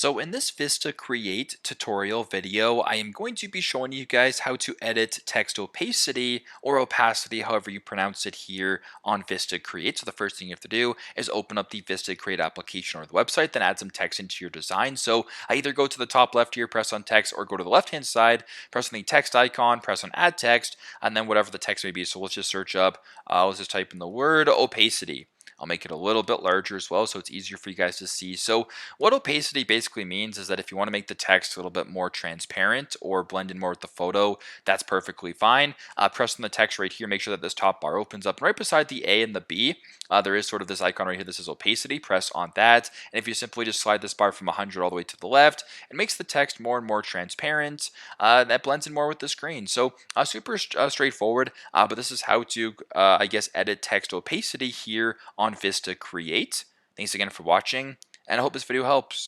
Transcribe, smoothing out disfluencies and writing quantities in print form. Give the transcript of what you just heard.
So in this VistaCreate tutorial video, I am going to be showing you guys how to edit text opacity or opacity, however you pronounce it here on VistaCreate. So the first thing you have to do is open up the VistaCreate application or the website, then add some text into your design. So I either go to the top left here, press on text, or go to the left-hand side, press on the text icon, press on add text, and then whatever the text may be. So let's just search up, let's just type in the word opacity. I'll make it a little bit larger as well so it's easier for you guys to see. So what opacity basically means is that if you want to make the text a little bit more transparent or blend in more with the photo, that's perfectly fine. Press on the text right here, make sure that this top bar opens up. Right beside the A and the B, there is sort of this icon right here. This is opacity. Press on that. And if you simply just slide this bar from 100 all the way to the left, it makes the text more and more transparent. That blends in more with the screen. So super straightforward, but this is how to, I guess, edit text opacity here on VistaCreate. Thanks again for watching, and I hope this video helps.